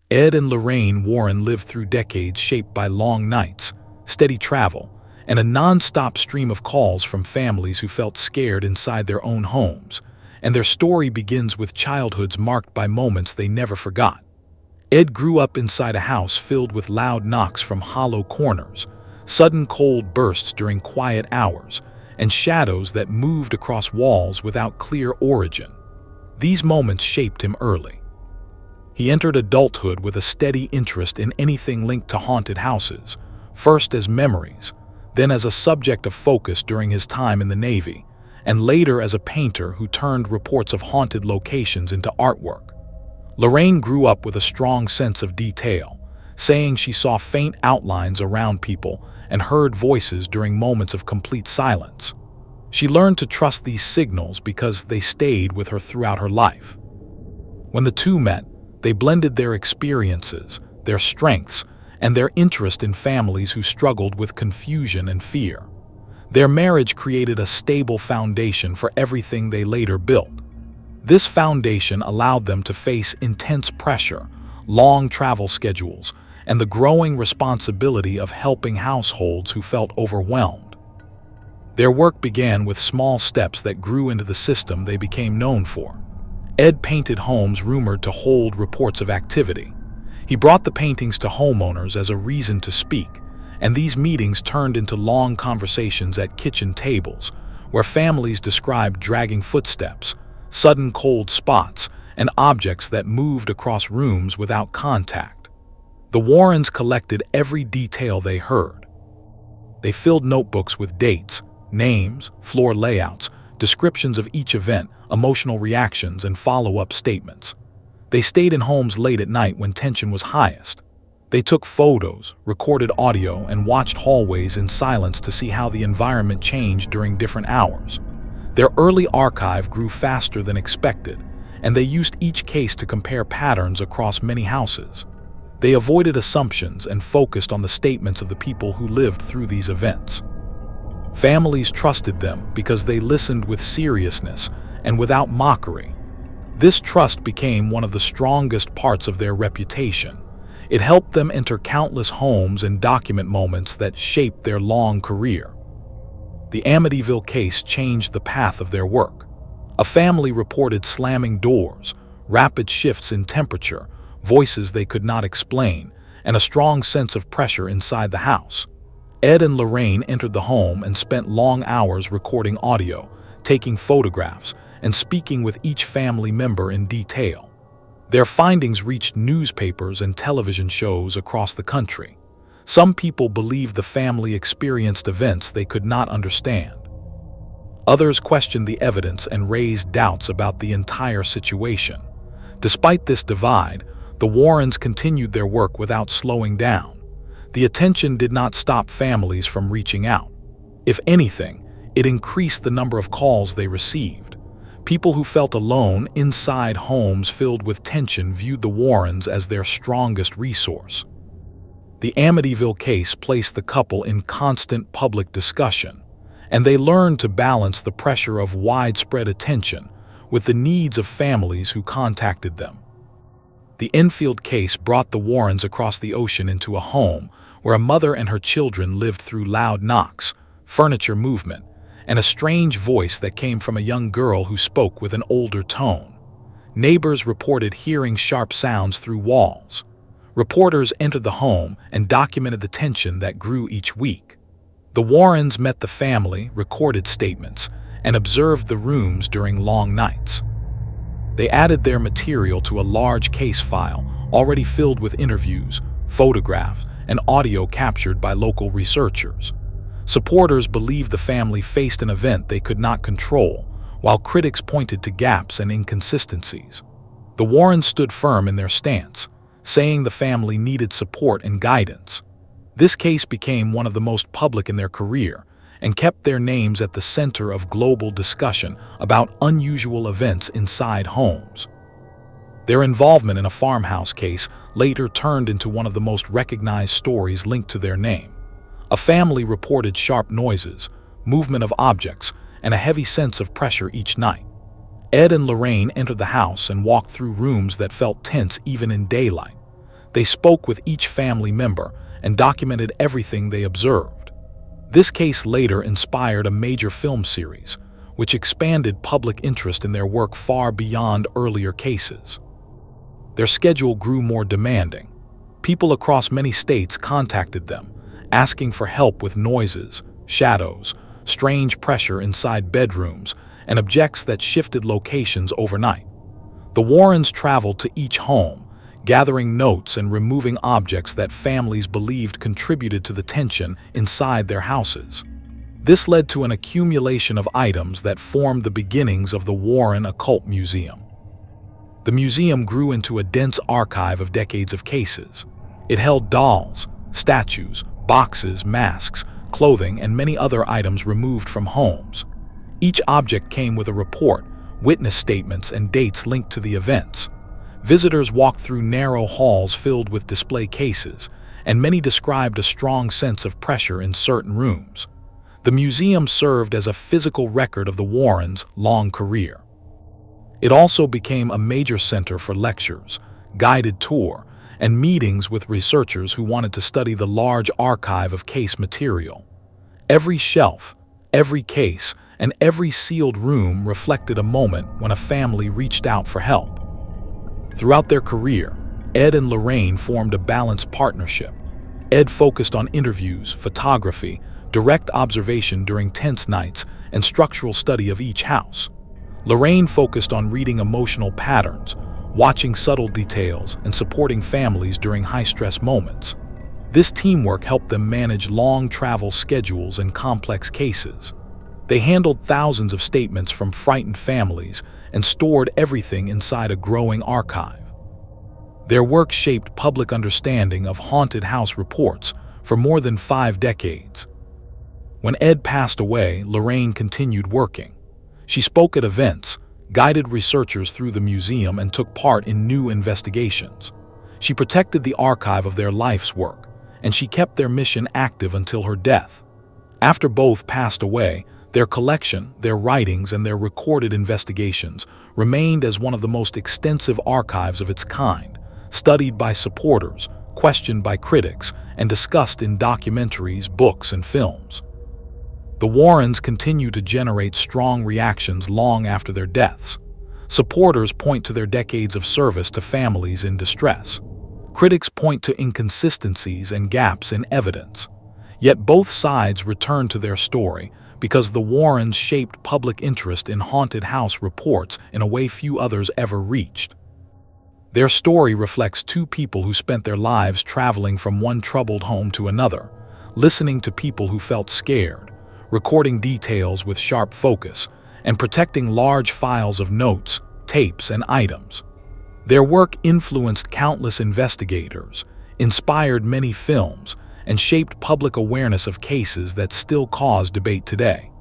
Ed and Lorraine Warren lived through decades shaped by long nights, steady travel, and a non-stop stream of calls from families who felt scared inside their own homes, and their story begins with childhoods marked by moments they never forgot. Ed grew up inside a house filled with loud knocks from hollow corners, sudden cold bursts during quiet hours, and shadows that moved across walls without clear origin. These moments shaped him early. He entered adulthood with a steady interest in anything linked to haunted houses, first as memories, then as a subject of focus during his time in the Navy, and later as a painter who turned reports of haunted locations into artwork. Lorraine grew up with a strong sense of detail, saying she saw faint outlines around people and heard voices during moments of complete silence. She learned to trust these signals because they stayed with her throughout her life. When the two met, they blended their experiences, their strengths, and their interest in families who struggled with confusion and fear. Their marriage created a stable foundation for everything they later built. This foundation allowed them to face intense pressure, long travel schedules, and the growing responsibility of helping households who felt overwhelmed. Their work began with small steps that grew into the system they became known for. Ed painted homes rumored to hold reports of activity. He brought the paintings to homeowners as a reason to speak, and these meetings turned into long conversations at kitchen tables, where families described dragging footsteps, sudden cold spots, and objects that moved across rooms without contact. The Warrens collected every detail they heard. They filled notebooks with dates, names, floor layouts, descriptions of each event, emotional reactions, and follow-up statements. They stayed in homes late at night when tension was highest. They took photos, recorded audio, and watched hallways in silence to see how the environment changed during different hours. Their early archive grew faster than expected, and they used each case to compare patterns across many houses. They avoided assumptions and focused on the statements of the people who lived through these events. Families trusted them because they listened with seriousness and without mockery. This trust became one of the strongest parts of their reputation. It helped them enter countless homes and document moments that shaped their long career. The Amityville case changed the path of their work. A family reported slamming doors, rapid shifts in temperature, voices they could not explain, and a strong sense of pressure inside the house. Ed and Lorraine entered the home and spent long hours recording audio, taking photographs, and speaking with each family member in detail. Their findings reached newspapers and television shows across the country. Some people believed the family experienced events they could not understand. Others questioned the evidence and raised doubts about the entire situation. Despite this divide, the Warrens continued their work without slowing down. The attention did not stop families from reaching out. If anything, it increased the number of calls they received. People who felt alone inside homes filled with tension viewed the Warrens as their strongest resource. The Amityville case placed the couple in constant public discussion, and they learned to balance the pressure of widespread attention with the needs of families who contacted them. The Enfield case brought the Warrens across the ocean into a home where a mother and her children lived through loud knocks, furniture movement, and a strange voice that came from a young girl who spoke with an older tone. Neighbors reported hearing sharp sounds through walls. Reporters entered the home and documented the tension that grew each week. The Warrens met the family, recorded statements, and observed the rooms during long nights. They added their material to a large case file, already filled with interviews, photographs, and audio captured by local researchers. Supporters believed the family faced an event they could not control, while critics pointed to gaps and inconsistencies. The Warrens stood firm in their stance, saying the family needed support and guidance. This case became one of the most public in their career and kept their names at the center of global discussion about unusual events inside homes. Their involvement in a farmhouse case later turned into one of the most recognized stories linked to their name. A family reported sharp noises, movement of objects, and a heavy sense of pressure each night. Ed and Lorraine entered the house and walked through rooms that felt tense even in daylight. They spoke with each family member and documented everything they observed. This case later inspired a major film series, which expanded public interest in their work far beyond earlier cases. Their schedule grew more demanding. People across many states contacted them, asking for help with noises, shadows, strange pressure inside bedrooms, and objects that shifted locations overnight. The Warrens traveled to each home, gathering notes and removing objects that families believed contributed to the tension inside their houses. This led to an accumulation of items that formed the beginnings of the Warren Occult Museum. The museum grew into a dense archive of decades of cases. It held dolls, statues, boxes, masks, clothing, and many other items removed from homes. Each object came with a report, witness statements, and dates linked to the events. Visitors walked through narrow halls filled with display cases, and many described a strong sense of pressure in certain rooms. The museum served as a physical record of the Warrens' long career. It also became a major center for lectures, guided tour, and meetings with researchers who wanted to study the large archive of case material. Every shelf, every case, and every sealed room reflected a moment when a family reached out for help. Throughout their career, Ed and Lorraine formed a balanced partnership. Ed focused on interviews, photography, direct observation during tense nights, and structural study of each house. Lorraine focused on reading emotional patterns, watching subtle details, and supporting families during high-stress moments. This teamwork helped them manage long travel schedules and complex cases. They handled thousands of statements from frightened families and stored everything inside a growing archive. Their work shaped public understanding of haunted house reports for more than 5 decades. When Ed passed away, Lorraine continued working. She spoke at events, guided researchers through the museum, and took part in new investigations. She protected the archive of their life's work, and she kept their mission active until her death. After both passed away, their collection, their writings, and their recorded investigations remained as one of the most extensive archives of its kind, studied by supporters, questioned by critics, and discussed in documentaries, books, and films. The Warrens continue to generate strong reactions long after their deaths. Supporters point to their decades of service to families in distress. Critics point to inconsistencies and gaps in evidence. Yet both sides return to their story because the Warrens shaped public interest in haunted house reports in a way few others ever reached. Their story reflects two people who spent their lives traveling from one troubled home to another, listening to people who felt scared, recording details with sharp focus, and protecting large files of notes, tapes, and items. Their work influenced countless investigators, inspired many films, and shaped public awareness of cases that still cause debate today.